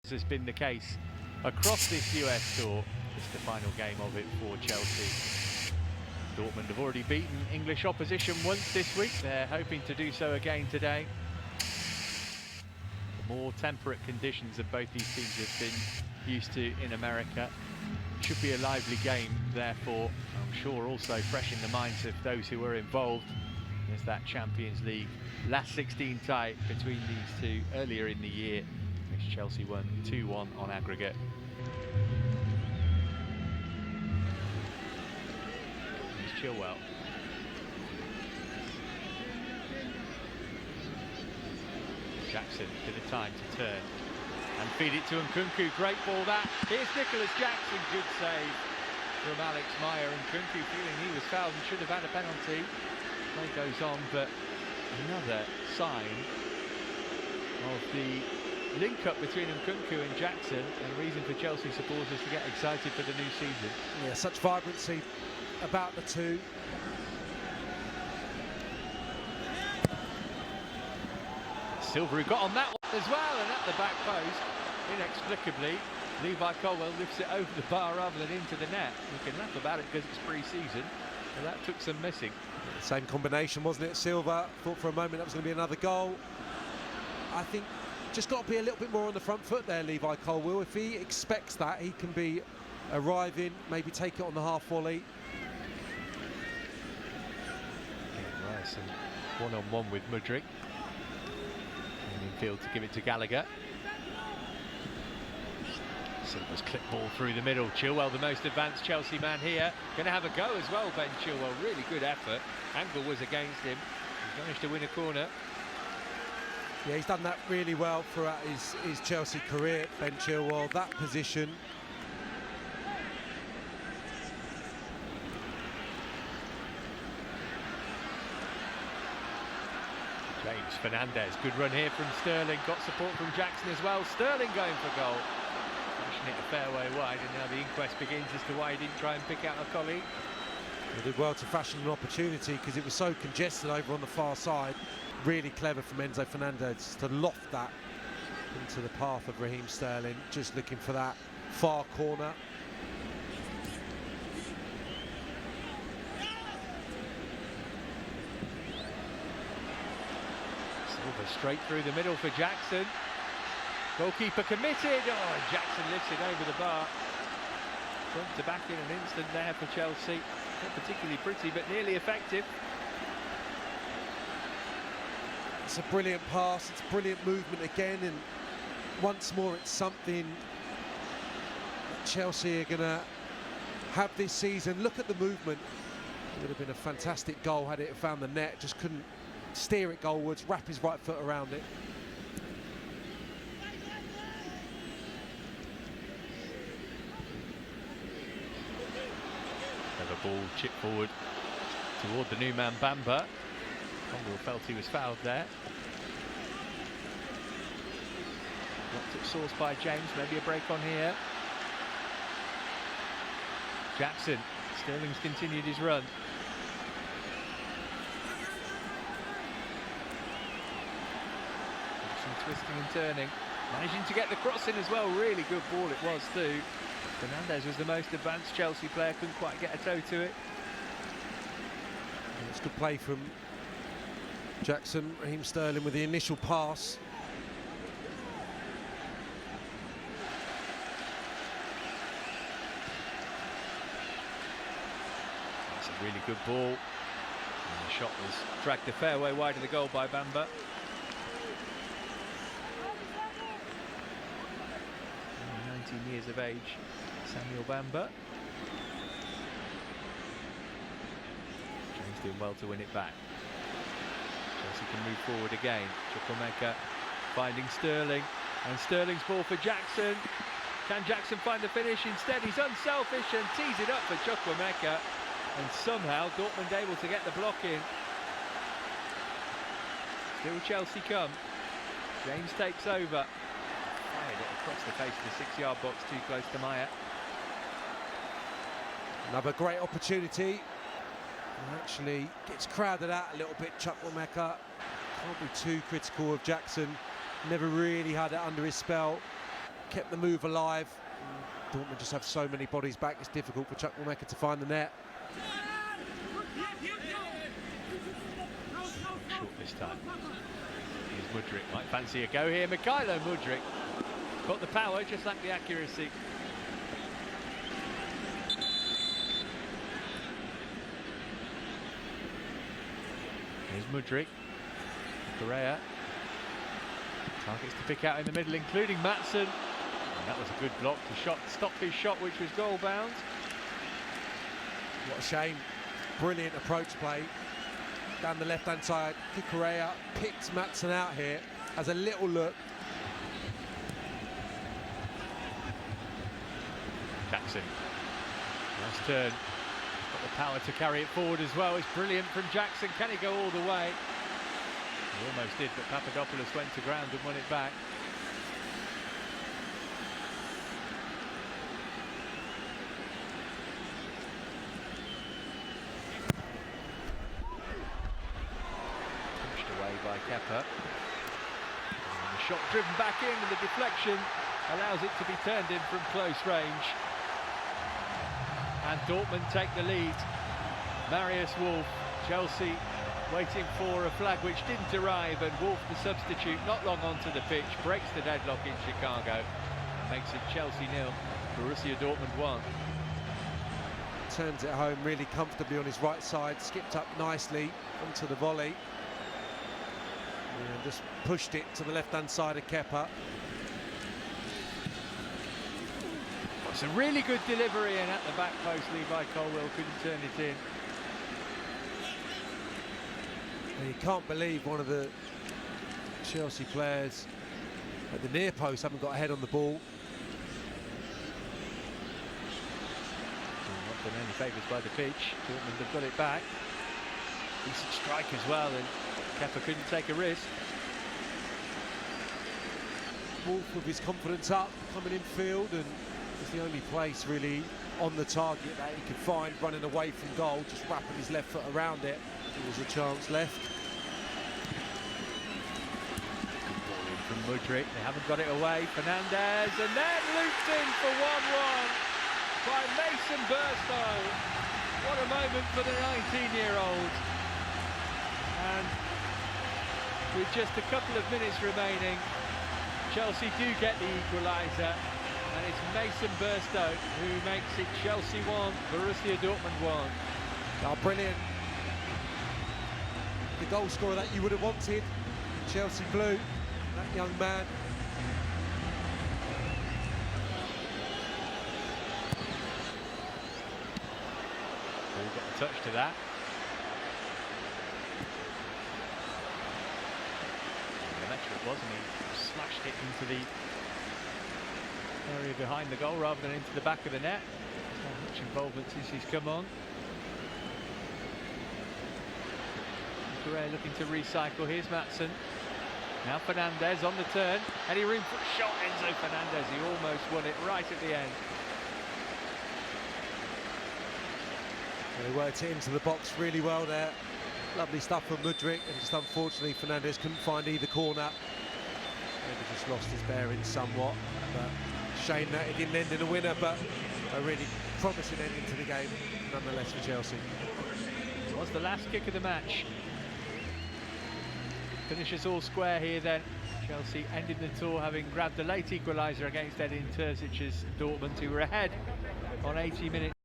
Has been the case across this US tour. It's the final game of it for Chelsea. Dortmund have already beaten English opposition once this week. They're hoping to do so again today. More temperate conditions than both these teams have been used to in America. Should be a lively game, therefore, I'm sure also fresh in the minds of those who were involved. There's that Champions League last 16 tie between these two earlier in the year, which Chelsea won 2-1 on aggregate. Here's Chilwell. Jackson, bit of time to turn and feed it to Nkunku. Great ball that. Here's Nicholas Jackson, good save from Alex Meyer. Nkunku feeling he was fouled and should have had a penalty. Play goes on, but another sign of the link-up between Nkunku and Jackson, and reason for Chelsea supporters to get excited for the new season. Yeah, such vibrancy about the two. Silva got on that one as well, and at the back post, inexplicably, Levi Colwill lifts it over the bar rather than into the net. We can laugh about it because it's pre-season, but that took some missing. Same combination, wasn't it? Silva thought for a moment that was going to be another goal. I think just got to be a little bit more on the front foot there, Levi Colwill. If he expects that, he can be arriving, maybe take it on the half volley. Rice and one-on-one with Mudryk. In field to give it to Gallagher. Silva's clip ball through the middle. Chilwell, the most advanced Chelsea man here, going to have a go as well. Ben Chilwell, really good effort. Angle was against him. He's managed to win a corner. Yeah, he's done that really well throughout his Chelsea career, Ben Chilwell. That position. James Fernandez, good run here from Sterling. Got support from Jackson as well. Sterling going for goal. Pushing it a fair way wide, and now the inquest begins as to why he didn't try and pick out a colleague. He did well to fashion an opportunity because it was so congested over on the far side. Really clever from Enzo Fernandez to loft that into the path of Raheem Sterling, just looking for that far corner. Silva straight through the middle for Jackson. Goalkeeper committed. Oh, and Jackson lifts it over the bar. Front to back in an instant there for Chelsea. Not particularly pretty, but nearly effective. It's a brilliant pass, it's brilliant movement again, and once more it's something that Chelsea are going to have this season. Look at the movement. It would have been a fantastic goal had it found the net, just couldn't steer it goalwards, wrap his right foot around it. Have a ball chip forward toward the new man Bamba. Colwill felt he was fouled there. Blocked at source by James, maybe a break on here. Jackson, Sterling's continued his run. Some twisting and turning. Managing to get the cross in as well, really good ball it was too. Fernandez was the most advanced Chelsea player, couldn't quite get a toe to it. It's good play from Jackson. Raheem Sterling with the initial pass. That's a really good ball. And the shot was dragged a fair way wide of the goal by Bamba. 19 years of age, Samuel Bamba. James doing well to win it back. Chelsea can move forward again. Chukwuemeka finding Sterling, and Sterling's ball for Jackson. Can Jackson find the finish? Instead, he's unselfish and tees it up for Chukwuemeka, and somehow Dortmund able to get the block in. Still Chelsea come. James takes over. Fired it across the face of the 6-yard box, too close to Meyer. Another great opportunity. Actually gets crowded out a little bit, Chukwuemeka. Can't be too critical of Jackson. Never really had it under his spell. kept the move alive. Dortmund just have so many bodies back, it's difficult for Chukwuemeka to find the net. Short this time. Here's Mudryk, might fancy a go here. Mikhailo Mudryk got the power, just lacked the accuracy. Here's Mudryk. Correa. Targets to pick out in the middle, including Maatsen. And that was a good block to stop his shot, which was goal bound. What a shame. Brilliant approach play. Down the left-hand side, Correa picks Maatsen out here, has a little look. Jackson. Nice turn. Got the power to carry it forward as well. It's brilliant from Jackson. Can he go all the way? He almost did, but Papadopoulos went to ground and won it back. Pushed away by Kepa. And the shot driven back in, and the deflection allows it to be turned in from close range. And Dortmund take the lead. Marius Wolf, Chelsea waiting for a flag which didn't arrive, and Wolf, the substitute, not long onto the pitch, breaks the deadlock in Chicago, makes it Chelsea 0, Borussia Dortmund 1. Turns it home really comfortably on his right side, skipped up nicely onto the volley. And just pushed it to the left-hand side of Kepa. It's a really good delivery, and at the back post, Levi Colwill couldn't turn it in. You can't believe one of the Chelsea players at the near post haven't got a head on the ball. Not done any favours by the pitch. Dortmund have got it back. Decent strike as well, and Kepa couldn't take a risk. Wolf with his confidence up, coming in field, and it's the only place really on the target that he could find, running away from goal, just wrapping his left foot around it. There was a chance left. From Mudryk, they haven't got it away. Fernandez, and then looped in for 1-1 by Mason Burstow. What a moment for the 19-year-old. And with just a couple of minutes remaining, Chelsea do get the equaliser, and it's Mason Burstow who makes it Chelsea 1, Borussia Dortmund 1. Oh, brilliant. The goal scorer that you would have wanted, Chelsea blue, that young man. We'll get a touch to that. It was, and he slashed it into the area behind the goal rather than into the back of the net. Not much involvement since he's come on. Correa looking to recycle. Here's Maatsen. Now Fernandez on the turn. Any room for a shot? Enzo Fernandez. He almost won it right at the end. They worked it into the box really well there. Lovely stuff from Mudryk, and just unfortunately Fernandez couldn't find either corner. Maybe just lost his bearings somewhat, but shame that it didn't end in a winner, but a really promising ending to the game nonetheless for Chelsea. It was the last kick of the match. Finishes all square here then. Chelsea ended the tour having grabbed the late equaliser against Edin Terzic's Dortmund, who were ahead on 80 minutes.